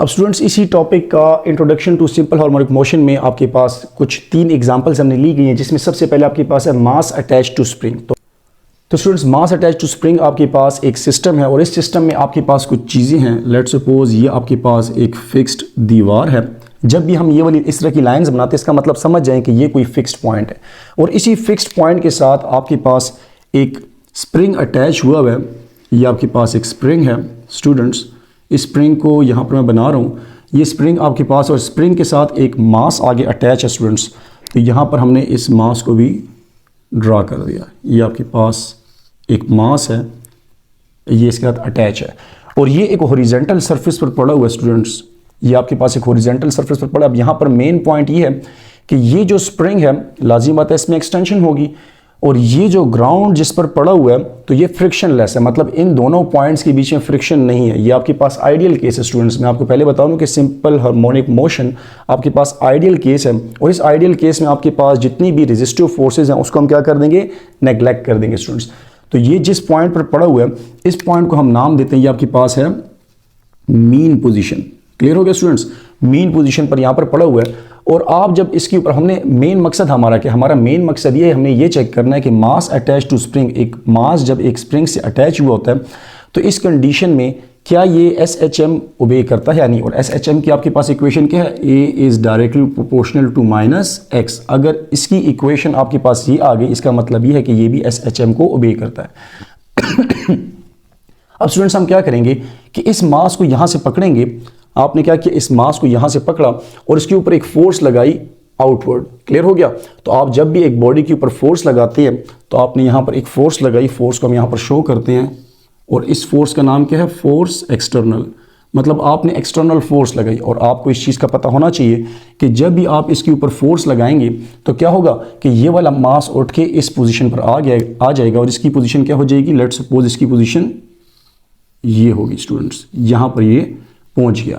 अब स्टूडेंट्स इसी टॉपिक का introduction to simple harmonic motion में आपके पास कुछ 3 एग्जांपल्स हमने ली गई हैं, जिसमें सबसे पहले आपके पास है मास अटैच टू स्प्रिंग। तो students mass attach to spring आपके पास एक सिस्टम है और इस सिस्टम में आपके पास कुछ चीज़ें हैं। लेट्स सपोज ये आपके पास एक फिक्स्ड दीवार है। जब भी हम ये वाली इस तरह की लाइंस बनाते हैं इसका मतलब समझ जाएं कि ये कोई फिक्स्ड पॉइंट है और इसी फिक्स्ड पॉइंट के साथ आपके पास एक स्प्रिंग अटैच हुआ है। ये आपके पास एक स्प्रिंग है स्टूडेंट्स। इस स्प्रिंग को यहाँ पर मैं बना रहा हूँ, ये स्प्रिंग आपके पास और स्प्रिंग के साथ एक मास आगे अटैच है स्टूडेंट्स। तो यहाँ पर हमने इस मास को भी ड्रा कर दिया। ये आपके पास एक मास है, ये इसके साथ अटैच है और ये एक हॉरिजॉन्टल सरफेस पर पड़ा हुआ है स्टूडेंट्स। ये आपके पास एक हॉरिजॉन्टल सरफेस पर पड़ा। अब यहाँ पर मेन पॉइंट ये है कि ये जो स्प्रिंग है लाजिम बात है इसमें एक्सटेंशन होगी और ये जो ग्राउंड जिस पर पड़ा हुआ है तो ये फ्रिक्शन लेस है, मतलब इन दोनों पॉइंट्स के बीच में फ्रिक्शन नहीं है। ये आपके पास आइडियल केस है स्टूडेंट्स। मैं आपको पहले बता दूं कि सिंपल हार्मोनिक मोशन आपके पास आइडियल केस है और इस आइडियल केस में आपके पास जितनी भी रेजिस्टिव फोर्सेज हैं उसको हम क्या कर देंगे, नेग्लेक्ट कर देंगे स्टूडेंट्स। तो ये जिस पॉइंट पर पड़ा हुआ है इस पॉइंट को हम नाम देते हैं, ये आपके पास है मीन पोजिशन। क्लियर हो गया स्टूडेंट्स, मीन पोजीशन पर यहाँ पर पड़ा हुआ है और आप जब इसके ऊपर हमने मेन मकसद हमारा मेन मकसद ये है, हमने ये चेक करना है कि मास अटैच टू स्प्रिंग, एक मास जब एक स्प्रिंग से अटैच हुआ होता है तो इस कंडीशन में क्या ये SHM ओबे करता है या नहीं। और SHM की आपके पास इक्वेशन क्या है, A is directly proportional to -x। अगर इसकी इक्वेशन आपके पास ये आ गई इसका मतलब ये है कि ये भी SHM को ओबे करता है। अब स्टूडेंट्स हम क्या करेंगे कि इस मास को यहाँ से पकड़ेंगे। आपने क्या किया, इस मास को यहाँ से पकड़ा और इसके ऊपर एक फोर्स लगाई आउटवर्ड। क्लियर हो गया। तो आप जब भी एक बॉडी के ऊपर फोर्स लगाते हैं तो आपने यहाँ पर एक फोर्स लगाई, फोर्स को हम यहाँ पर शो करते हैं और इस फोर्स का नाम क्या है, फोर्स एक्सटर्नल। मतलब आपने एक्सटर्नल फोर्स लगाई और आपको इस चीज़ का पता होना चाहिए कि जब भी आप इसके ऊपर फोर्स लगाएंगे तो क्या होगा कि ये वाला मास उठ के इस पोजीशन पर आ जाएगा और इसकी पोजीशन क्या हो जाएगी, लेट्स सपोज इसकी पोजीशन ये होगी स्टूडेंट्स, यहाँ पर ये पहुंच गया।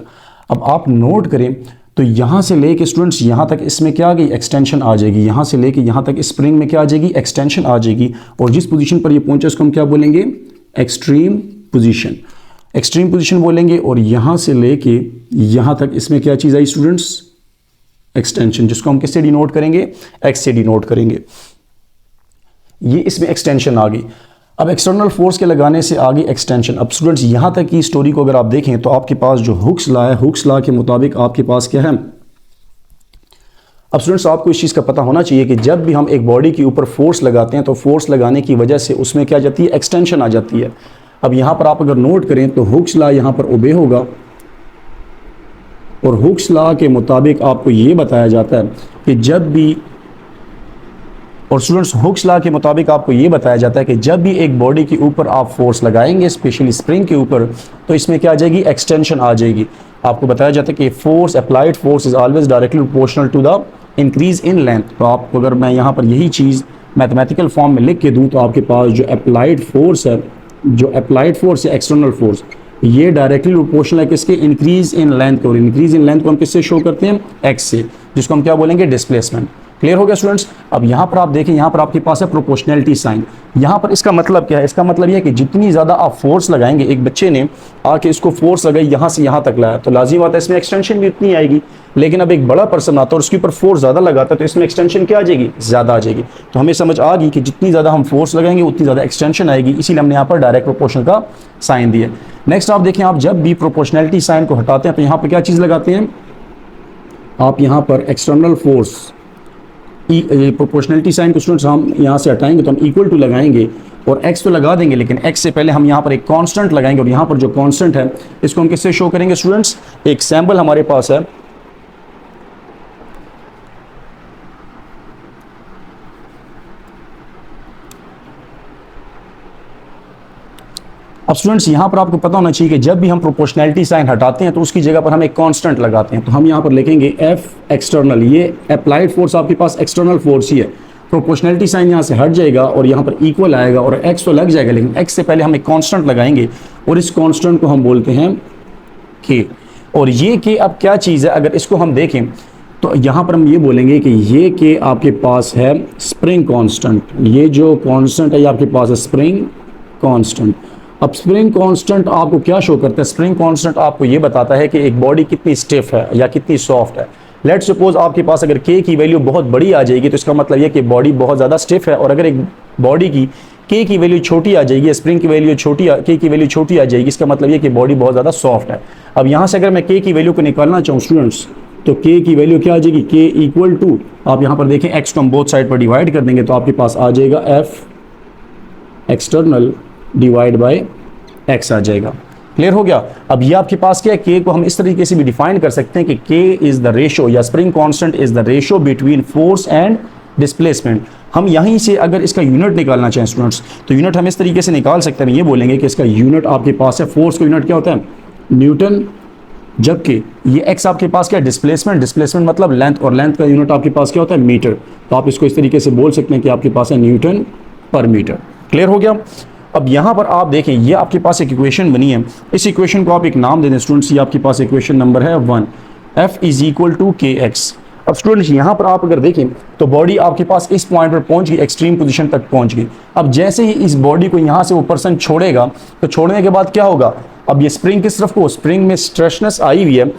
अब आप नोट करें तो यहाँ से लेके स्टूडेंट्स यहाँ तक इसमें क्या आ गई, एक्सटेंशन आ जाएगी। यहाँ से लेके यहाँ तक स्प्रिंग में क्या आ जाएगी, एक्सटेंशन आ जाएगी और जिस पोजीशन पर ये पहुंचे उसको हम क्या बोलेंगे, एक्सट्रीम पोजीशन। एक्सट्रीम पोजीशन बोलेंगे और यहाँ से लेके यहाँ तक इसमें क्या चीज़ आई स्टूडेंट्स, एक्सटेंशन, जिसको हम किससे डिनोट करेंगे, एक्स से डिनोट करेंगे। ये इसमें एक्सटेंशन आ गई। अब एक्सटर्नल फोर्स के लगाने से आगे एक्सटेंशन। अब स्टूडेंट्स यहाँ तक की स्टोरी को अगर आप देखें तो आपके पास जो हुक्स लॉ है, हुक्स लॉ के मुताबिक आपके पास क्या है। अब स्टूडेंट्स आपको इस चीज़ का पता होना चाहिए कि जब भी हम एक बॉडी के ऊपर फोर्स लगाते हैं तो फोर्स लगाने की वजह से उसमें क्या जाती है, एक्सटेंशन आ जाती है। अब यहाँ पर आप अगर नोट करें तो हुक्स लॉ यहाँ पर ओबे होगा और हुक्स लॉ के मुताबिक आपको ये बताया जाता है कि जब भी, और स्टूडेंट्स हुक्स लॉ के मुताबिक आपको ये बताया जाता है कि जब भी एक बॉडी के ऊपर आप फोर्स लगाएंगे स्पेशली स्प्रिंग के ऊपर तो इसमें क्या आ जाएगी, एक्सटेंशन आ जाएगी। आपको बताया जाता है कि force, applied force is always directly proportional to the increase in length. तो आपको अगर मैं यहाँ पर यही चीज़ मैथमेटिकल फॉर्म में लिख के दूँ तो आपके पास जो अप्लाइड फोर्स है, जो अप्लाइड फोर्स है एक्सटर्नल फोर्स, ये डायरेक्टली प्रोपोर्शनल है किसके, इंक्रीज इन लेंथ को। और इंक्रीज इन लेंथ को हम किससे शो करते हैं, एक्स से, जिसको हम क्या बोलेंगे, डिस्प्लेसमेंट। क्लियर हो गया स्टूडेंट्स। अब यहाँ पर आप देखें, यहाँ पर आपके पास है प्रोपोर्शनैलिटी साइन। यहाँ पर इसका मतलब क्या है, इसका मतलब यह है कि जितनी ज़्यादा आप फोर्स लगाएंगे, एक बच्चे ने आके इसको फोर्स लगाई यहाँ से यहाँ तक लाया तो लाजिम बात है इसमें एक्सटेंशन भी उतनी आएगी। लेकिन अब एक बड़ा पर्सन आता है और उसके ऊपर फोर्स ज़्यादा लगाता है तो इसमें एक्सटेंशन क्या आ जाएगी, ज़्यादा आ जाएगी। तो हमें समझ आ गई कि जितनी ज़्यादा हम फोर्स लगाएंगे उतनी ज़्यादा एक्सटेंशन आएगी, इसीलिए हमने यहाँ पर डायरेक्ट प्रोपोर्शनल का साइन दिया। नेक्स्ट आप देखें, आप जब भी प्रोपोर्शनैलिटी साइन को हटाते हैं तो यहाँ पर क्या चीज़ लगाते हैं, आप यहाँ पर एक्सटर्नल फोर्स, प्रोपोर्शनैलिटी साइन को स्टूडेंट्स हम यहाँ से हटाएंगे तो हम इक्वल टू लगाएंगे और x तो लगा देंगे, लेकिन x से पहले हम यहाँ पर एक कांस्टेंट लगाएंगे और यहाँ पर जो कांस्टेंट है इसको हम किससे शो करेंगे स्टूडेंट्स, एक सैंपल हमारे पास है। अब स्टूडेंट्स यहाँ पर आपको पता होना चाहिए कि जब भी हम प्रोपोर्शनैलिटी साइन हटाते हैं तो उसकी जगह पर हम एक कांस्टेंट लगाते हैं। तो हम यहाँ पर लिखेंगे F एक्सटर्नल, ये अप्लाइड फोर्स आपके पास एक्सटर्नल फोर्स ही है। प्रोपोर्शनैलिटी साइन यहाँ से हट जाएगा और यहाँ पर इक्वल आएगा और x तो लग जाएगा, लेकिन x से पहले हम एक कांस्टेंट लगाएंगे और इस कांस्टेंट को हम बोलते हैं k। और ये k अब क्या चीज़ है, अगर इसको हम देखें तो यहाँ पर हम ये बोलेंगे कि ये k आपके पास है स्प्रिंग कांस्टेंट। ये जो कांस्टेंट है ये आपके पास है स्प्रिंग कांस्टेंट। अब स्प्रिंग कांस्टेंट आपको क्या शो करता है? स्प्रिंग कांस्टेंट आपको ये बताता है कि एक बॉडी कितनी स्टिफ है या कितनी सॉफ्ट है। लेट्स सपोज आपके पास अगर के की वैल्यू बहुत बड़ी आ जाएगी तो इसका मतलब ये कि बॉडी बहुत ज़्यादा स्टिफ है, और अगर एक बॉडी की के की वैल्यू छोटी आ जाएगी, स्प्रिंग की वैल्यू के की वैल्यू छोटी आ जाएगी, इसका मतलब ये कि बॉडी बहुत ज़्यादा सॉफ्ट है। अब यहाँ से अगर मैं के की वैल्यू को निकालना चाहूँ स्टूडेंट्स, तो के की वैल्यू क्या आ जाएगी? के इक्वल टू, आप यहाँ पर देखें एक्स को हम बोथ साइड पर डिवाइड कर देंगे तो आपके पास आ जाएगा F external divide by X आ जाएगा। क्लियर हो गया? अब ये आपके पास क्या है? के को हम इस तरीके से भी डिफाइन कर सकते हैं कि के इज द रेशो या spring constant is the ratio between force and displacement. हम यहीं से अगर इसका यूनिट निकालना चाहें स्टूडेंट्स, तो यूनिट हम इस तरीके से निकाल सकते हैं। ये बोलेंगे कि इसका यूनिट आपके पास है, फोर्स का यूनिट क्या होता है? न्यूटन, जबकि ये एक्स आपके पास क्या है? डिस्प्लेसमेंट मतलब लेंथ, और लेंथ का यूनिट आपके पास क्या होता है? मीटर। तो आप इसको इस तरीके से बोल सकते हैं कि आपके पास है न्यूटन पर मीटर। क्लियर हो गया? अब यहाँ पर आप देखें, ये आपके पास एक इक्वेशन बनी है, इस इक्वेशन को आप एक नाम दे दें स्टूडेंट्स। ये आपके पास इक्वेशन नंबर है 1, F इज इक्वल टू के एक्स। अब स्टूडेंट्स यहाँ पर आप अगर देखें तो बॉडी आपके पास इस पॉइंट पर पहुँच गई, एक्सट्रीम पोजीशन तक पहुँच गई। अब जैसे ही इस बॉडी को यहाँ से वो पर्सन छोड़ेगा, तो छोड़ने के बाद क्या होगा? अब ये स्प्रिंग किस तरफ को? स्प्रिंग में स्ट्रेचनेस आई हुई है,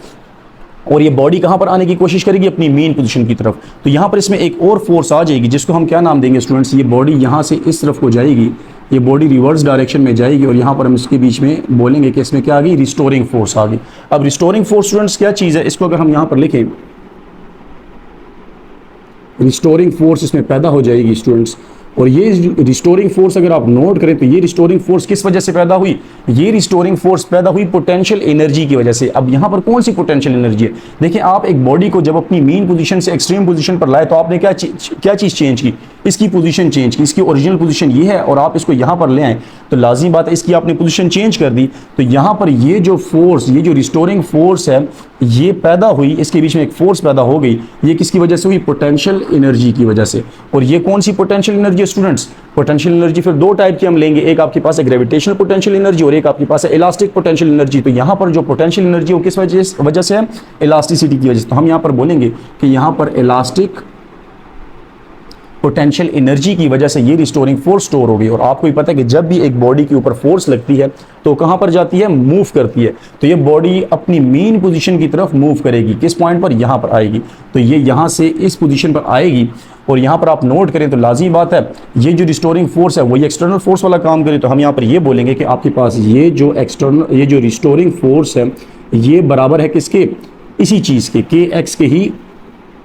और ये बॉडी कहाँ पर आने की कोशिश करेगी? अपनी मेन पोजीशन की तरफ। तो यहाँ पर इसमें एक और फोर्स आ जाएगी जिसको हम क्या नाम देंगे स्टूडेंट्स? ये बॉडी यहाँ से इस तरफ को जाएगी, ये बॉडी रिवर्स डायरेक्शन में जाएगी, और यहाँ पर हम इसके बीच में बोलेंगे कि इसमें क्या आ गई? रिस्टोरिंग फोर्स आ गई। अब रिस्टोरिंग फोर्स स्टूडेंट्स क्या चीज़ है? इसको अगर हम यहाँ पर लिखें, रिस्टोरिंग फोर्स इसमें पैदा हो जाएगी स्टूडेंट्स। और ये रिस्टोरिंग फोर्स अगर आप नोट करें तो ये रिस्टोरिंग फोर्स किस वजह से पैदा हुई? ये रिस्टोरिंग फोर्स पैदा हुई पोटेंशियल एनर्जी की वजह से। अब यहाँ पर कौन सी पोटेंशियल एनर्जी है? देखिए, आप एक बॉडी को जब अपनी मेन पोजीशन से एक्सट्रीम पोजीशन पर लाए तो आपने क्या चीज़ चेंज की? इसकी पोजीशन चेंज की। इसकी ओरिजिनल पोजीशन ये है और आप इसको यहाँ पर ले आए, तो लाजिमी बात है इसकी आपने पोजीशन चेंज कर दी। तो यहाँ पर ये जो फोर्स, ये जो रिस्टोरिंग फोर्स है, ये पैदा हुई, इसके बीच में एक फोर्स पैदा हो गई। ये किसकी वजह से हुई? पोटेंशियल एनर्जी की वजह से। और ये कौन सी पोटेंशियल एनर्जी है स्टूडेंट्स? पोटेंशियल एनर्जी फिर दो टाइप की हम लेंगे, एक आपके पास है ग्रेविटेशनल पोटेंशियल एनर्जी और एक आपके पास है इलास्टिक पोटेंशियल एनर्जी। तो यहाँ पर जो पोटेंशियल एनर्जी वो किस वजह से है? इलास्टिसिटी की वजह से। तो हम यहाँ पर बोलेंगे कि यहाँ पर इलास्टिक पोटेंशियल एनर्जी की वजह से ये रिस्टोरिंग फोर्स स्टोर हो गई। और आपको भी पता है कि जब भी एक बॉडी के ऊपर फोर्स लगती है तो कहां पर जाती है? मूव करती है। तो ये बॉडी अपनी मेन पोजीशन की तरफ मूव करेगी। किस पॉइंट पर? यहां पर आएगी। तो ये यहां से इस पोजीशन पर आएगी, और यहां पर आप नोट करें तो लाज़मी बात है ये जो रिस्टोरिंग फोर्स है वही एक्सटर्नल फोर्स वाला काम करे। तो हम यहां पर ये बोलेंगे कि आपके पास ये जो रिस्टोरिंग फोर्स है ये बराबर है किसके? इसी चीज़ के, के एक्स के ही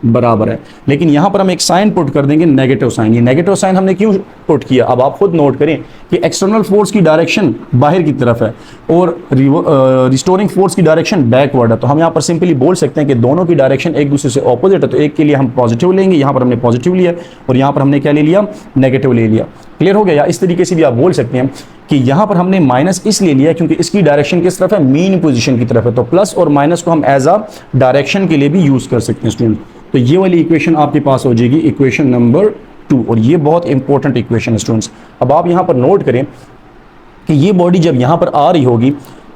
बराबर है। लेकिन यहां पर हम एक साइन पुट कर देंगे, नेगेटिव साइन। ये नेगेटिव साइन हमने क्यों पुट किया? अब आप खुद नोट करें कि एक्सटर्नल फोर्स की डायरेक्शन बाहर की तरफ है और रिस्टोरिंग फोर्स की डायरेक्शन बैकवर्ड है। तो हम यहां पर सिंपली बोल सकते हैं कि दोनों की डायरेक्शन एक दूसरे से ऑपोजिट है। तो एक के लिए हम पॉजिटिव लेंगे, यहां पर हमने पॉजिटिव लिया और यहां पर हमने क्या ले लिया? नेगेटिव ले लिया। क्लियर हो गया? या इस तरीके से भी आप बोल सकते हैं कि यहां पर हमने माइनस इसलिए लिया क्योंकि इसकी डायरेक्शन किस तरफ है? मेन पोजीशन की तरफ है। तो प्लस और माइनस को हम एज अ डायरेक्शन के लिए भी यूज कर सकते हैं स्टूडेंट। तो ये वाली इक्वेशन आपके पास हो जाएगी इक्वेशन नंबर 2, और ये बहुत इंपॉर्टेंट इक्वेशन है स्टूडेंट्स। अब आप यहां पर नोट करें कि ये बॉडी जब यहां पर आ रही होगी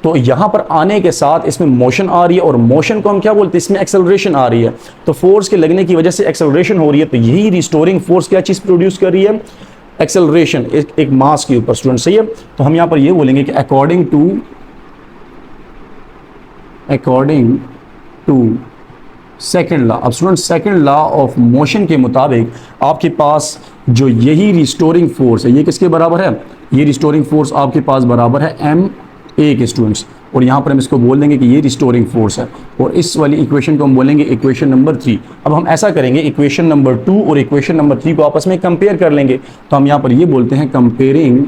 तो यहां पर आने के साथ इसमें मोशन आ रही है, और मोशन को हम क्या बोलते हैं? इसमें एक्सेलरेशन आ रही है। तो फोर्स के लगने की वजह से एक्सेलरेशन हो रही है। तो यही रिस्टोरिंग फोर्स क्या चीज प्रोड्यूस कर रही है? एक्सेलरेशन, एक मास के ऊपर स्टूडेंट। सही है? तो हम यहां पर ये बोलेंगे कि अकॉर्डिंग टू सेकंड लॉ। अब student second law of motion के मुताबिक आपके पास जो यही रिस्टोरिंग फोर्स है ये किसके बराबर है? ये रिस्टोरिंग फोर्स आपके पास बराबर है ma के स्टूडेंट्स। और यहाँ पर हम इसको बोल देंगे कि ये रिस्टोरिंग फोर्स है, और इस वाली इक्वेशन को हम बोलेंगे इक्वेशन नंबर 3। अब हम ऐसा करेंगे, इक्वेशन नंबर 2 और इक्वेशन नंबर 3 को आपस में कंपेयर कर लेंगे। तो हम यहाँ पर ये बोलते हैं कंपेयरिंग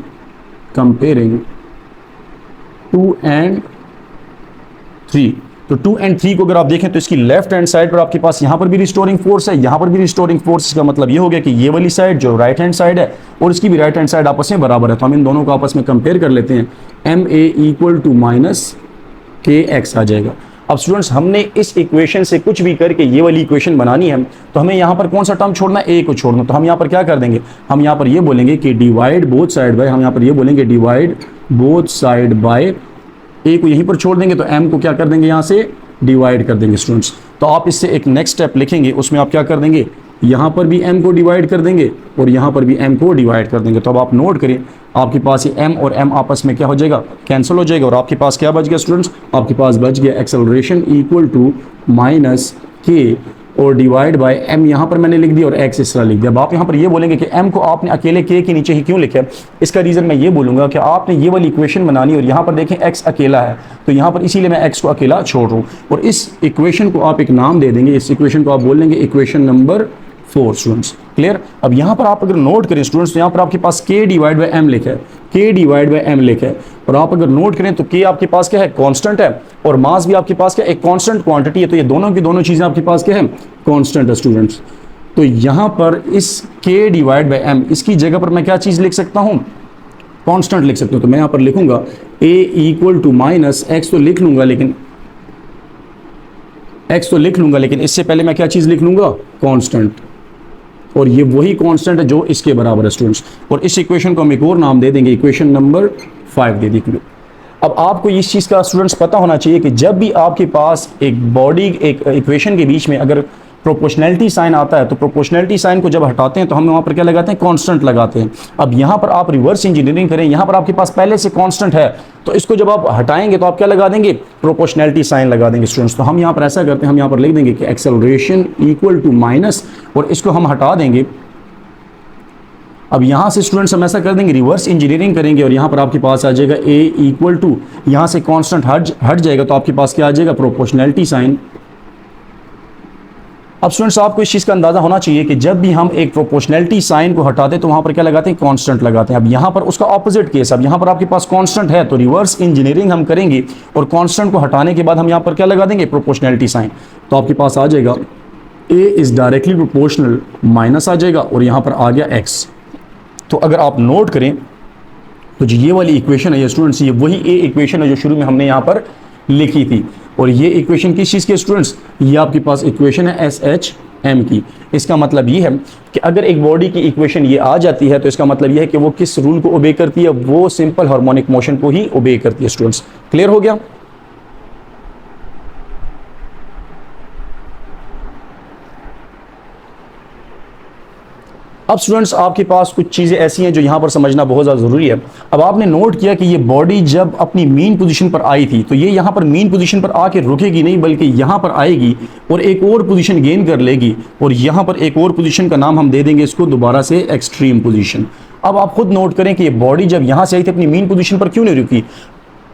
2 and 3। तो 2 and 3 को अगर आप देखें तो इसकी लेफ्ट हैंड साइड पर आपके पास यहाँ पर भी रिस्टोरिंग फोर्स है, यहाँ पर भी रिस्टोरिंग फोर्स। इसका मतलब ये हो गया कि ये वाली साइड जो राइट हैंड साइड है और इसकी भी राइट हैंड साइड आपस में बराबर है। तो हम इन दोनों को आपस में कंपेयर कर लेते हैं। ma इक्वल टू माइनस के एक्स आ जाएगा। अब स्टूडेंट्स हमने इस इक्वेशन से कुछ भी करके ये वाली इक्वेशन बनानी है, तो हमें यहाँ पर कौन सा टर्म छोड़ना है? ए को छोड़ना। तो हम यहाँ पर क्या कर देंगे? हम यहाँ पर ये बोलेंगे कि डिवाइड बोथ साइड बाय, हम यहाँ पर ये बोलेंगे डिवाइड बोथ साइड बाय, ए को यहीं पर छोड़ देंगे तो m को क्या कर देंगे? यहाँ से डिवाइड कर देंगे स्टूडेंट्स। तो आप इससे एक नेक्स्ट स्टेप लिखेंगे, उसमें आप क्या कर देंगे? यहाँ पर भी m को डिवाइड कर देंगे और यहाँ पर भी m को डिवाइड कर देंगे। तो अब आप नोट करें, आपके पास ये m और m आपस में क्या हो जाएगा, कैंसिल हो जाएगा, और आपके पास क्या बच गया स्टूडेंट्स, आपके पास बच गया एक्सेलरेशन इक्वल टू माइनस के और डिवाइड बाय m, यहाँ पर मैंने लिख दिया और x इस तरह लिख दिया। अब आप यहाँ पर ये बोलेंगे कि m को आपने अकेले k के नीचे ही क्यों लिखा है, इसका रीज़न मैं ये बोलूँगा कि आपने ये वाली इक्वेशन बनानी और यहाँ पर देखें x अकेला है, तो यहाँ पर इसीलिए मैं x को अकेला छोड़ रहा हूँ, और इस इक्वेशन को आप एक नाम दे देंगे, इस इक्वेशन को आप बोल देंगे इक्वेशन नंबर 4 स्टूडेंट्स। क्लियर। अब यहाँ पर आप अगर नोट करें स्टूडेंट्स, तो यहाँ पर आपके पास k डिवाइड बाय m लिखा है, k डिवाइड बाय m लिखा है, और आप अगर नोट करें तो k आपके पास क्या है, कांस्टेंट है, और मास भी आपके पास क्या है, एक कांस्टेंट क्वांटिटी है, तो ये दोनों की दोनों चीज़ें आपके पास क्या है, कांस्टेंट है स्टूडेंट्स। तो यहाँ पर इस k डिवाइड बाय m, इसकी जगह पर मैं क्या चीज़ लिख सकता हूँ, कांस्टेंट लिख सकता हूँ। तो मैं यहाँ पर लिखूंगा a equal to minus x तो लिख लूंगा, लेकिन इससे पहले मैं क्या चीज़ लिख लूंगा, कांस्टेंट, और ये वही कांस्टेंट है जो इसके बराबर है स्टूडेंट्स। और इस इक्वेशन को हम एक और नाम दे देंगे, इक्वेशन नंबर 5 दे देंगे। अब आपको इस चीज़ का स्टूडेंट्स पता होना चाहिए कि जब भी आपके पास एक बॉडी, एक इक्वेशन के बीच में अगर प्रोपोर्शनैलिटी साइन आता है, तो प्रोपोर्शनैलिटी साइन को जब हटाते हैं तो हम वहाँ पर क्या लगाते हैं, कांस्टेंट लगाते हैं। अब यहाँ पर आप रिवर्स इंजीनियरिंग करें, यहाँ पर आपके पास पहले से कांस्टेंट है, तो इसको जब आप हटाएंगे तो आप क्या लगा देंगे, प्रोपोर्शनैलिटी साइन लगा देंगे स्टूडेंट्स। तो हम यहाँ पर ऐसा करते हैं, हम यहाँ पर लिख देंगे कि एक्सेलरेशन इक्वल टू माइनस, और इसको हम हटा देंगे। अब यहाँ से स्टूडेंट्स हम ऐसा कर देंगे, रिवर्स इंजीनियरिंग करेंगे, और यहाँ पर आपके पास आ जाएगा a इक्वल टू, यहाँ से कांस्टेंट हट जाएगा, तो आपके पास क्या आ जाएगा, प्रोपोर्शनैलिटी साइन। अब स्टूडेंट्स आपको इस चीज़ का अंदाज़ा होना चाहिए कि जब भी हम एक प्रोपोर्शनैलिटी साइन को हटाते हैं तो वहाँ पर क्या लगाते हैं, कांस्टेंट लगाते हैं। अब यहाँ पर उसका ऑपोजिट केस, अब यहाँ पर आपके पास कांस्टेंट है, तो रिवर्स इंजीनियरिंग हम करेंगे और कांस्टेंट को हटाने के बाद हम यहाँ पर क्या लगा देंगे, प्रोपोर्शनैलिटी साइन। तो आपके पास आ जाएगा a is directly proportional, minus आ जाएगा, और यहाँ पर आ गया x। तो अगर आप नोट करें तो जो ये वाली इक्वेशन है ये स्टूडेंट्स, ये वही a इक्वेशन है जो शुरू में हमने यहाँ पर लिखी थी, और ये इक्वेशन किस चीज़ की स्टूडेंट्स, ये आपके पास इक्वेशन है SHM की। इसका मतलब ये है कि अगर एक बॉडी की इक्वेशन ये आ जाती है तो इसका मतलब ये है कि वो किस रूल को ओबे करती है, वो सिंपल हार्मोनिक मोशन को ही ओबे करती है स्टूडेंट्स। क्लियर हो गया। अब स्टूडेंट्स आपके पास कुछ चीज़ें ऐसी हैं जो यहाँ पर समझना बहुत ज़्यादा ज़रूरी है। अब आपने नोट किया कि ये बॉडी जब अपनी मीन पोजीशन पर आई थी, तो ये यहाँ पर मीन पोजीशन पर आके रुकेगी नहीं, बल्कि यहाँ पर आएगी और एक और पोजीशन गेन कर लेगी, और यहाँ पर एक और पोजीशन का नाम हम दे देंगे इसको दोबारा से एक्सट्रीम पोजीशन। अब आप खुद नोट करें कि ये बॉडी जब यहाँ से आई थी अपनी मीन पोजीशन पर क्यों नहीं रुकी।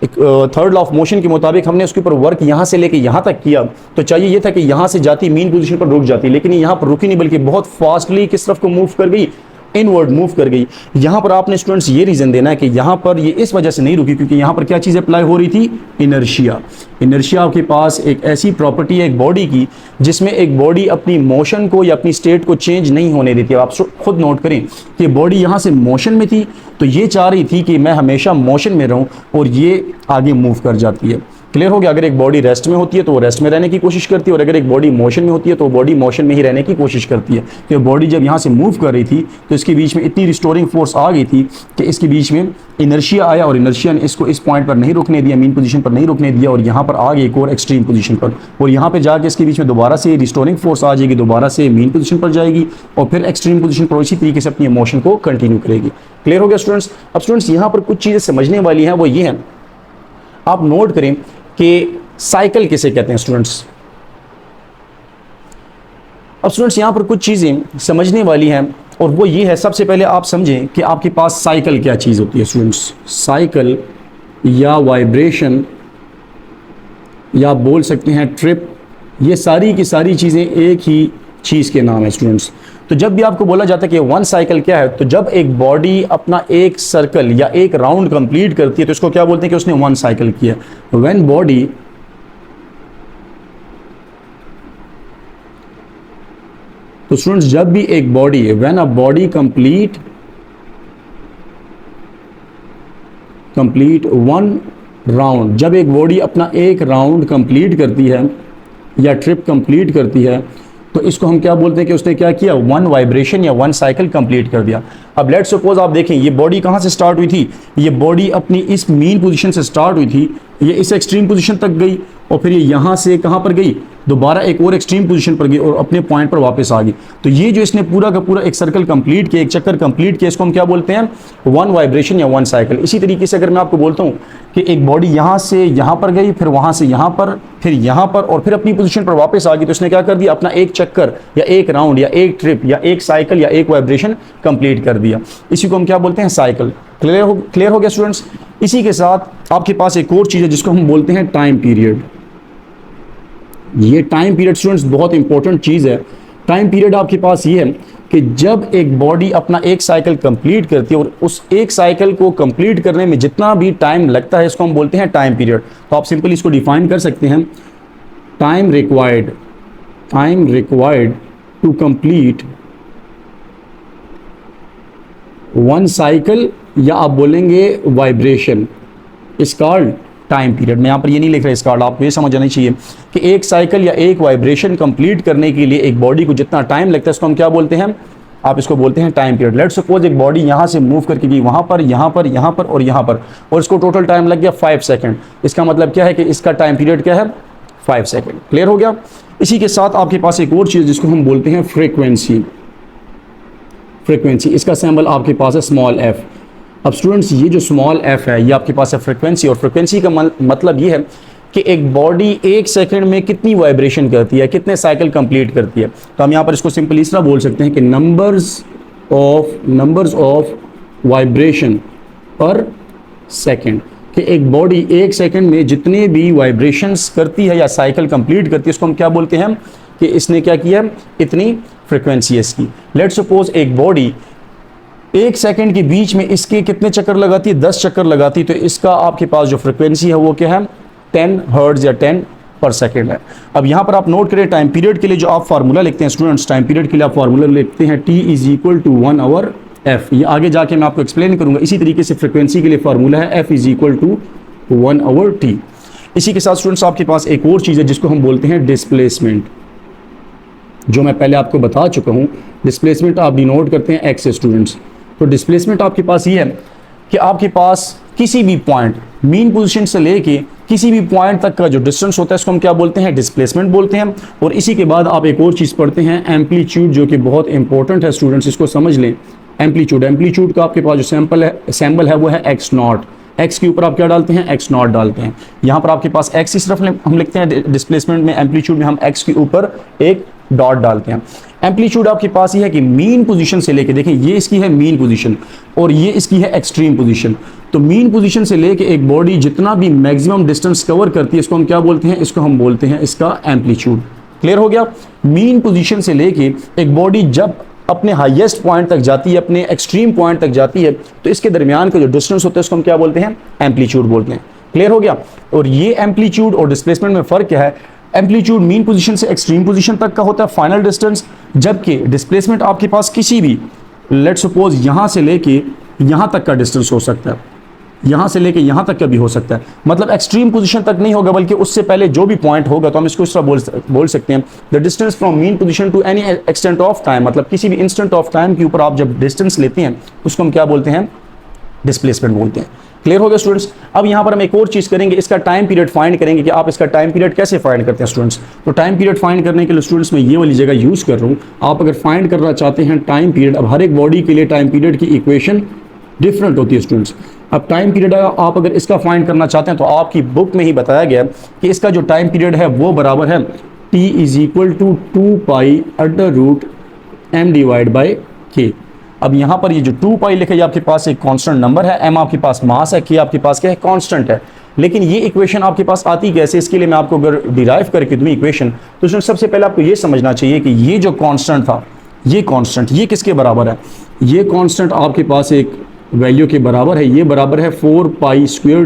एक थर्ड लॉ ऑफ मोशन के मुताबिक हमने उसके ऊपर वर्क यहाँ से लेके यहाँ तक किया, तो चाहिए ये था कि यहाँ से जाती मीन पोजीशन पर रुक जाती, लेकिन यहाँ पर रुकी नहीं, बल्कि बहुत फास्टली किस तरफ को मूव कर गई, इनवर्ड मूव कर गई। यहाँ पर आपने स्टूडेंट्स ये रीज़न देना है कि यहाँ पर ये इस वजह से नहीं रुकी क्योंकि यहाँ पर क्या चीज़ अप्लाई हो रही थी, इनर्शिया। इनर्शिया आपके पास एक ऐसी प्रॉपर्टी है एक बॉडी की जिसमें एक बॉडी अपनी मोशन को या अपनी स्टेट को चेंज नहीं होने देती है। आप खुद नोट करें कि बॉडी यहाँ से मोशन में थी, तो ये चाह रही थी कि मैं हमेशा मोशन में रहूँ, और ये आगे मूव कर जाती है। क्लियर हो गया। अगर एक बॉडी रेस्ट में होती है तो वो रेस्ट में रहने की कोशिश करती है, और अगर एक बॉडी मोशन में होती है तो वो बॉडी मोशन में ही रहने की कोशिश करती है। तो बॉडी जब यहाँ से मूव कर रही थी तो इसके बीच में इतनी रिस्टोरिंग फोर्स आ गई थी कि इसके बीच में इनर्शिया आया, और इनर्शिया ने इसको इस पॉइंट पर नहीं रुकने दिया, मीन पोजीशन पर नहीं रुकने दिया, और यहाँ पर आ गई एक और एक्सट्रीम पोजीशन पर, और यहाँ पे जाके इसके बीच में दोबारा से रिस्टोरिंग फोर्स आ जाएगी, दोबारा से मीन पोजीशन पर जाएगी, और फिर एक्सट्रीम पोजीशन पर इसी तरीके से अपनी मोशन को कंटिन्यू करेगी। क्लियर हो गया स्टूडेंट्स। अब स्टूडेंट्स यहाँ पर कुछ चीज़ें समझने वाली हैं, वो ये हैं, आप नोट करें कि साइकिल किसे कहते हैं स्टूडेंट्स। अब स्टूडेंट्स यहाँ पर कुछ चीज़ें समझने वाली हैं, और वो ये है, सबसे पहले आप समझें कि आपके पास साइकिल क्या चीज़ होती है स्टूडेंट्स। साइकिल या वाइब्रेशन या बोल सकते हैं ट्रिप, ये सारी की सारी चीज़ें एक ही चीज़ के नाम है स्टूडेंट्स। तो जब भी आपको बोला जाता है कि वन साइकिल क्या है, तो जब एक बॉडी अपना एक सर्कल या एक राउंड कंप्लीट करती है तो इसको क्या बोलते हैं कि उसने वन साइकिल किया। व्हेन बॉडी तो स्टूडेंट्स जब भी एक बॉडी है, when a body complete one round, जब एक बॉडी अपना एक राउंड कंप्लीट करती है या ट्रिप कंप्लीट करती है, तो इसको हम क्या बोलते हैं कि उसने क्या किया, वन वाइब्रेशन या वन साइकिल कंप्लीट कर दिया। अब लेट्स सपोज आप देखें ये बॉडी कहाँ से स्टार्ट हुई थी, ये बॉडी अपनी इस मीन पोजीशन से स्टार्ट हुई थी, ये इस एक्सट्रीम पोजीशन तक गई और फिर ये यहाँ से कहाँ पर गई, दोबारा एक और एक्सट्रीम पोजीशन पर गई और अपने पॉइंट पर वापस आ गई। तो ये जो इसने पूरा का पूरा एक सर्कल कंप्लीट किया, एक चक्कर कंप्लीट किया, इसको हम क्या बोलते हैं, वन वाइब्रेशन या वन साइकिल। इसी तरीके से अगर मैं आपको बोलता हूँ कि एक बॉडी यहाँ से यहाँ पर गई, फिर वहाँ से यहाँ पर, फिर यहाँ पर और फिर अपनी पोजीशन पर वापस आ गई, तो इसने क्या कर दिया, अपना एक चक्कर या एक राउंड या एक ट्रिप या एक साइकिल या एक वाइब्रेशन कंप्लीट कर दिया। इसी को हम क्या बोलते हैं, साइकिल। क्लियर हो गया स्टूडेंट्स। इसी के साथ आपके पास एक और चीज़ है जिसको हम बोलते हैं टाइम पीरियड। ये टाइम पीरियड स्टूडेंट्स बहुत इंपॉर्टेंट चीज़ है। टाइम पीरियड आपके पास ये है कि जब एक बॉडी अपना एक साइकिल कंप्लीट करती है और उस एक साइकिल को कंप्लीट करने में जितना भी टाइम लगता है, इसको हम बोलते हैं टाइम पीरियड। तो आप सिंपली इसको डिफाइन कर सकते हैं, time required to complete one cycle, या आप बोलेंगे vibration, is called time period. मैं यहाँ पर ये नहीं लिख रहा इस कार्ड, आपको ये समझ आना चाहिए कि एक साइकिल या एक वाइब्रेशन कंप्लीट करने के लिए एक बॉडी को जितना टाइम लगता है इसको हम क्या बोलते हैं, आप इसको बोलते हैं टाइम पीरियड। लेट्स सपोज एक बॉडी यहाँ से मूव करके गई वहाँ पर, यहाँ पर, यहाँ पर और यहाँ पर, और इसको टोटल टाइम लग गया 5 सेकेंड। इसका मतलब क्या है कि इसका टाइम पीरियड क्या है, 5 सेकेंड। क्लियर हो गया। इसी के साथ आपके पास एक और चीज़ जिसको हम बोलते हैं फ्रीक्वेंसी। इसका सिंबल आपके पास है स्मॉल एफ। अब स्टूडेंट्स ये जो स्मॉल एफ है ये आपके पास है फ्रीक्वेंसी, और फ्रीक्वेंसी का मतलब ये है कि एक बॉडी एक सेकंड में कितनी वाइब्रेशन करती है, कितने साइकिल कंप्लीट करती है। तो हम यहाँ पर इसको सिंपली इस तरह बोल सकते हैं कि नंबर्स ऑफ वाइब्रेशन पर सेकंड, कि एक बॉडी एक सेकंड में जितने भी वाइब्रेशंस करती है या साइकिल कंप्लीट करती है उसको हम क्या बोलते हैं कि इसने क्या किया, इतनी फ्रीक्वेंसी है इसकी। लेट्स सपोज एक बॉडी एक सेकंड के बीच में इसके कितने चक्कर लगाती है, 10 चक्कर लगाती है, तो इसका आपके पास जो फ्रीक्वेंसी है वो क्या है, 10 हर्ट्ज या 10 पर सेकंड है। अब यहाँ पर आप नोट करें टाइम पीरियड के लिए जो आप फार्मूला लिखते हैं स्टूडेंट्स, टाइम पीरियड के लिए आप फार्मूला लिखते हैं T = 1 आवर F। ये आगे जाके मैं आपको एक्सप्लेन करूंगा। इसी तरीके से फ्रीक्वेंसी के लिए फार्मूला है F = 1 आवर T। इसी के साथ स्टूडेंट्स आपके पास एक और चीज़ है जिसको हम बोलते हैं डिस्प्लेसमेंट, जो मैं पहले आपको बता चुका हूँ। डिस्प्लेसमेंट आप डिनोट करते हैं एक्स स्टूडेंट्स। तो डिस्प्लेसमेंट आपके पास ये है कि आपके पास किसी भी पॉइंट मीन पोजीशन से लेके किसी भी पॉइंट तक का जो डिस्टेंस होता है इसको हम क्या बोलते हैं, डिस्प्लेसमेंट बोलते हैं। और इसी के बाद आप एक और चीज़ पढ़ते हैं एम्पलीट्यूड, जो कि बहुत इंपॉर्टेंट है स्टूडेंट्स, इसको समझ लें। एम्पलीट्यूड का आपके पास जो सैम्पल है वो है x0। x के ऊपर आप क्या डालते हैं, x0 डालते हैं। यहाँ पर आपके पास x इस तरफ हम लिखते हैं डिस्प्लेसमेंट में, एम्पलीट्यूड में हम x के ऊपर एक डॉट डालते हैं। एम्पलीट्यूड आपके पास ये है कि मीन पोजीशन से लेके, देखें ये इसकी है मीन पोजीशन और ये इसकी है एक्सट्रीम पोजीशन। तो मीन पोजीशन से लेके एक बॉडी जितना भी मैक्सिमम डिस्टेंस कवर करती है इसको हम क्या बोलते हैं, इसको हम बोलते हैं इसका एम्पलीट्यूड। क्लियर हो गया। मीन पोजीशन से लेके एक बॉडी जब अपने हाईएस्ट पॉइंट तक जाती है, अपने एक्सट्रीम पॉइंट तक जाती है, तो इसके दरमियान का जो डिस्टेंस होता है उसको हम क्या बोलते हैं, एम्पलीट्यूड बोलते हैं। क्लियर हो गया। और ये एम्पलीट्यूड और डिस्प्लेसमेंट में फ़र्क क्या है, एम्पलीट्यूड मीन पोजीशन से एक्सट्रीम पोजीशन तक का होता है फाइनल डिस्टेंस, जबकि डिस्प्लेसमेंट आपके पास किसी भी लेट्स सपोज यहाँ से लेके यहाँ तक का डिस्टेंस हो सकता है, यहाँ से लेके यहाँ तक का भी हो सकता है। मतलब एक्सट्रीम पोजीशन तक नहीं होगा बल्कि उससे पहले जो भी पॉइंट होगा, तो हम इसको इस तरह बोल सकते हैं the distance from mean position to any extent of time. मतलब किसी भी इंस्टेंट ऑफ टाइम के ऊपर आप जब डिस्टेंस लेते हैं उसको हम क्या बोलते हैं, डिस्प्लेसमेंट बोलते हैं। क्लियर हो गया स्टूडेंट्स। अब यहाँ पर हम एक और चीज़ करेंगे, इसका टाइम पीरियड फाइंड करेंगे कि आप इसका टाइम पीरियड कैसे फाइंड करते हैं स्टूडेंट्स। तो टाइम पीरियड फाइंड करने के लिए स्टूडेंट्स मैं ये वाली जगह यूज़ कर रहा हूँ। आप अगर फाइंड करना चाहते हैं टाइम पीरियड, अब हर एक बॉडी के लिए टाइम पीरियड की इक्वेशन डिफरेंट होती है स्टूडेंट्स। अब टाइम पीरियड आप अगर इसका फाइंड करना चाहते हैं तो आपकी बुक में ही बताया गया कि इसका जो टाइम पीरियड है वो बराबर है T = 2 पाई √m/k। अब यहाँ पर ये जो 2 पाई लिखा है आपके पास एक कांस्टेंट नंबर है, m आपके पास मास है, k आपके पास क्या है, कांस्टेंट है। लेकिन ये इक्वेशन आपके पास आती कैसे, इसके लिए मैं आपको अगर डिराइव करके दूँ इक्वेशन, तो उसमें सबसे पहले आपको ये समझना चाहिए कि ये जो कांस्टेंट था, ये कांस्टेंट ये किसके बराबर है, ये कांस्टेंट आपके पास एक वैल्यू के बराबर है, ये बराबर है 4 पाई स्क्वायर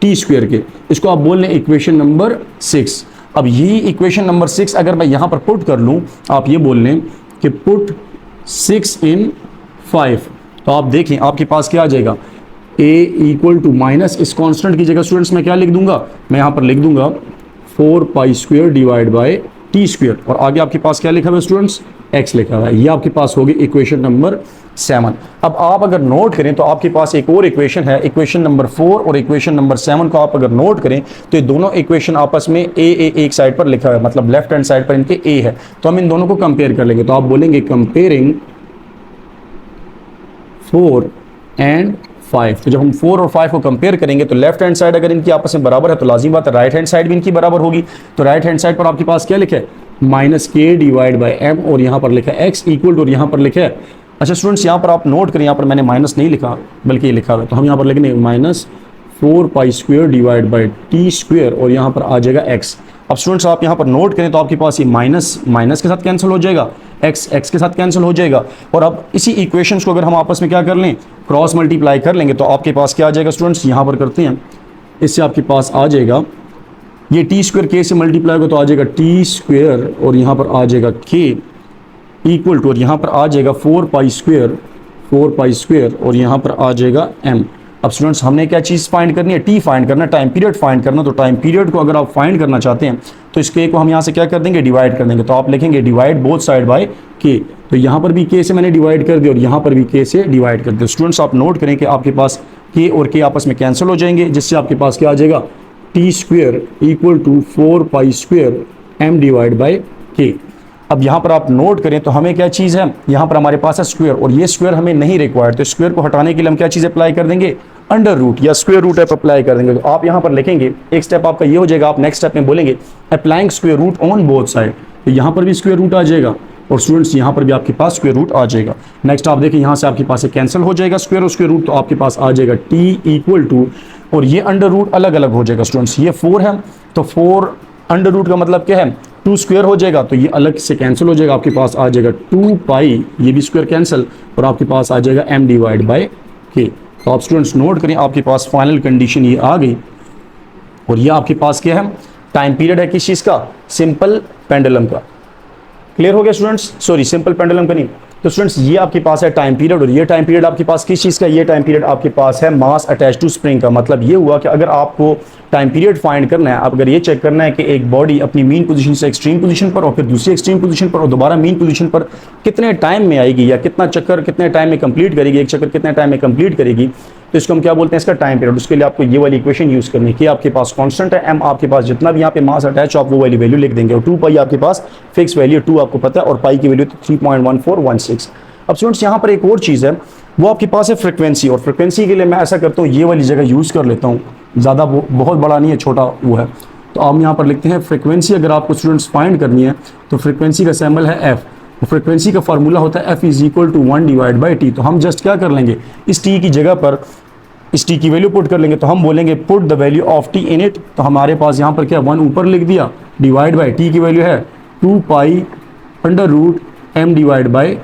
/t² के। इसको आप बोल लें इक्वेशन नंबर 6। अब ये इक्वेशन नंबर 6 अगर मैं यहाँ पर पुट कर लूँ, आप ये बोल लें कि पुट 6 इन 5, तो आप देखें आपके पास क्या आ जाएगा, a = माइनस इस कांस्टेंट की जगह स्टूडेंट्स मैं क्या लिख दूंगा, मैं यहाँ पर लिख दूंगा 4 पाई स्क्वायर /t², और आगे आपके पास क्या लिखा हुआ है स्टूडेंट्स, x लिखा हुआ है। ये आपके पास होगी इक्वेशन नंबर 7। अब आप अगर नोट करें तो आपके पास एक और इक्वेशन है, इक्वेशन नंबर 4 और इक्वेशन नंबर 7 को आप अगर नोट करें तो ये दोनों इक्वेशन आपस में ए एक साइड पर लिखा है, मतलब लेफ्ट हैंड साइड पर इनके ए है। तो हम इन दोनों को कंपेयर कर लेंगे। तो आप बोलेंगे कंपेयरिंग 4 एंड 5। तो जब हम 4 और 5 को कंपेयर करेंगे तो लेफ्ट हैंड साइड अगर इनकी आपस में बराबर है तो लाजिम बात है राइट हैंड साइड भी इनकी बराबर होगी। तो राइट हैंड साइड पर आपके पास क्या लिखा है, -k डिवाइड बाई m, और यहाँ पर लिखा है x इक्वल टू, और यहाँ पर लिखा है, अच्छा स्टूडेंट्स यहाँ पर आप नोट करें, यहाँ पर मैंने माइनस नहीं लिखा बल्कि ये लिखा हुआ है, तो हम यहाँ पर लिखेंगे -4π² डिवाइड बाई t², और यहाँ पर आ जाएगा x। अब स्टूडेंट्स आप यहाँ पर नोट करें तो आपके पास ये माइनस माइनस के साथ कैंसिल हो जाएगा, x x के साथ कैंसिल हो जाएगा, और अब इसी इक्वेशंस को अगर हम आपस में क्या कर लें, क्रॉस मल्टीप्लाई कर लेंगे तो आपके पास क्या आ जाएगा स्टूडेंट्स, यहाँ पर करते हैं, इससे आपके पास आ जाएगा ये t² k से मल्टीप्लाई होगा तो आ जाएगा t², और यहाँ पर आ जाएगा k इक्वल टू, और यहाँ पर आ जाएगा 4π², और यहाँ पर आ जाएगा m। अब स्टूडेंट्स हमने क्या चीज़ फाइंड करनी है, t फाइंड करना, टाइम पीरियड फाइंड करना। तो टाइम पीरियड को अगर आप फाइंड करना चाहते हैं तो इस k को हम यहाँ से क्या कर देंगे, डिवाइड कर देंगे। तो आप लिखेंगे divide both side by k। तो यहाँ पर भी k से मैंने डिवाइड कर दिया और यहाँ पर भी k से डिवाइड कर दिया। स्टूडेंट्स आप नोट करें कि आपके पास k और k आपस में कैंसिल हो जाएंगे, जिससे आपके पास क्या आ जाएगा, t² equal to 4π² m divide by k। अब यहाँ पर आप नोट करें तो हमें क्या चीज़ है, यहाँ पर हमारे पास है स्क्वायर, और ये स्क्वायर हमें नहीं रिक्वायर्ड, तो स्क्वायर को हटाने के लिए हम क्या चीज़ अप्लाई कर देंगे, अंडर रूट या स्क्वायर रूट ऐप अप्लाई कर देंगे। तो आप यहाँ पर लिखेंगे, एक स्टेप आपका ये हो जाएगा, आप नेक्स्ट स्टेप में बोलेंगे applying square root on both side. तो यहाँ पर भी स्क्वायर रूट आ जाएगा और स्टूडेंट्स यहाँ पर भी आपके पास स्क्वायर रूट आ जाएगा। नेक्स्ट आप देखिए यहाँ से आपके पास कैंसिल हो जाएगा स्क्वायर और स्क्वायर रूट, तो आपके पास आ जाएगा t इक्वल टू, और ये अंडर रूट अलग अलग हो जाएगा स्टूडेंट्स, ये 4 है तो 4 अंडर रूट का मतलब क्या है, 2 स्क्वायर हो जाएगा, तो ये अलग से कैंसिल हो जाएगा, आपके पास आ जाएगा 2π, ये भी स्क्वायर कैंसिल, और आपके पास आ जाएगा m डिवाइड बाई k। तो आप स्टूडेंट्स नोट करें, आपके पास फाइनल कंडीशन ये आ गई, और ये आपके पास क्या है, टाइम पीरियड है किस चीज़ का, सिंपल पेंडुलम का। क्लियर हो गया स्टूडेंट्स, सॉरी सिंपल पेंडुलम का नहीं। तो स्टूडेंट्स ये आपके पास है टाइम पीरियड, और ये टाइम पीरियड आपके पास किस चीज़ का, ये टाइम पीरियड आपके पास है मास अटैच टू स्प्रिंग का। मतलब ये हुआ कि अगर आपको टाइम पीरियड फाइंड करना है, आप अगर ये चेक करना है कि एक बॉडी अपनी मीन पोजीशन से एक्सट्रीम पोजीशन पर और फिर दूसरी एक्सट्रीम पोजीशन पर और दोबारा मीन पोजीशन पर कितने टाइम में आएगी, या कितना चक्कर कितने टाइम में कंप्लीट करेगी, एक चक्कर कितने टाइम में कंप्लीट करेगी, तो इसको हम क्या बोलते हैं, इसका टाइम पीरियड। उसके लिए आपको ये वाली इक्वेशन यूज़ करनी है कि आपके पास कांस्टेंट है m, आपके पास जितना भी यहाँ पे मास अटैच हो आप वो वाली वैल्यू लिख देंगे, और 2π आपके पास फिक्स वैल्यू 2 आपको पता है, और पाई की वैल्यू 3.1416। अब स्टूडेंट्स यहाँ पर एक और चीज़ है, वो आपके पास है फ्रिक्वेंसी, और फ्रिक्वेंसी के लिए मैं ऐसा करता हूँ, ये वाली जगह यूज़ कर लेता हूँ, ज़्यादा बहुत बड़ा नहीं है, छोटा वो है। तो हम यहाँ पर लिखते हैं फ्रिक्वेंसी, अगर आपको स्टूडेंट्स फाइंड करनी है तो फ्रिक्वेंसी का सिंबल है f, फ्रिक्वेंसी का फार्मूला होता है f is equal to 1 divide by T. तो हम जस्ट क्या कर लेंगे, इस t की जगह पर इस t की वैल्यू पुट कर लेंगे, तो हम बोलेंगे put the value of t in it. तो हमारे पास यहाँ पर क्या 1 ऊपर लिख दिया, डिवाइड बाई t की वैल्यू है 2π under root m divide by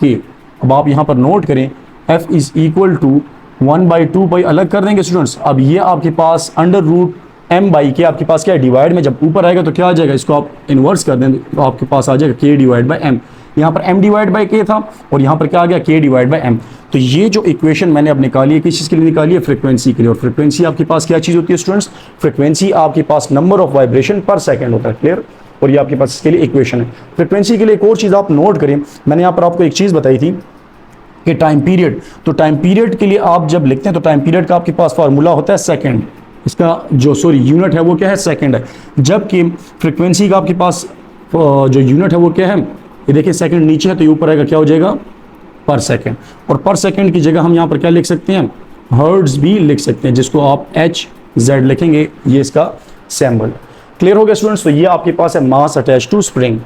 k। अब आप यहाँ पर नोट करें f इज इक्वल टू 1/2π अलग कर देंगे स्टूडेंट्स। अब ये आपके पास अंडर रूट m बाई के आपके पास क्या है, डिवाइड में जब ऊपर आएगा तो क्या आ जाएगा, इसको आप इन्वर्स कर दें तो आपके पास आ जाएगा k डिवाइड बाई m। यहाँ पर m डिवाइड बाई k था और यहाँ पर क्या आ गया, k डिवाइड बाई m। तो ये जो इक्वेशन मैंने अब निकाली है किस चीज़ के लिए निकाली है, फ्रिक्वेंसी के लिए। और फ्रिक्वेंसी आपके पास क्या चीज़ होती है स्टूडेंट्स, फ्रिक्वेंसी आपके पास नंबर ऑफ वाइब्रेशन पर सेकेंड होता है। क्लियर, और ये आपके पास इसके लिए इक्वेशन है। फ्रिक्वेंसी के लिए एक और चीज़ आप नोट करें, मैंने यहाँ पर आपको एक चीज़ बताई थी कि टाइम पीरियड, तो टाइम पीरियड के लिए आप जब लिखते हैं तो टाइम पीरियड का आपके पास फार्मूला होता है सेकंड, इसका जो यूनिट है वो क्या है, सेकंड है। जबकि फ्रिक्वेंसी का आपके पास जो यूनिट है वो क्या है, ये देखिए सेकंड नीचे है तो ये ऊपर आएगा, क्या हो जाएगा, पर सेकंड। और पर सेकंड की जगह हम यहाँ पर क्या लिख सकते हैं, हर्ट्ज भी लिख सकते हैं, जिसको आप HZ लिखेंगे, ये इसका सिंबल। क्लियर हो गया स्टूडेंट्स। तो ये आपके पास है मास अटैच टू स्प्रिंग।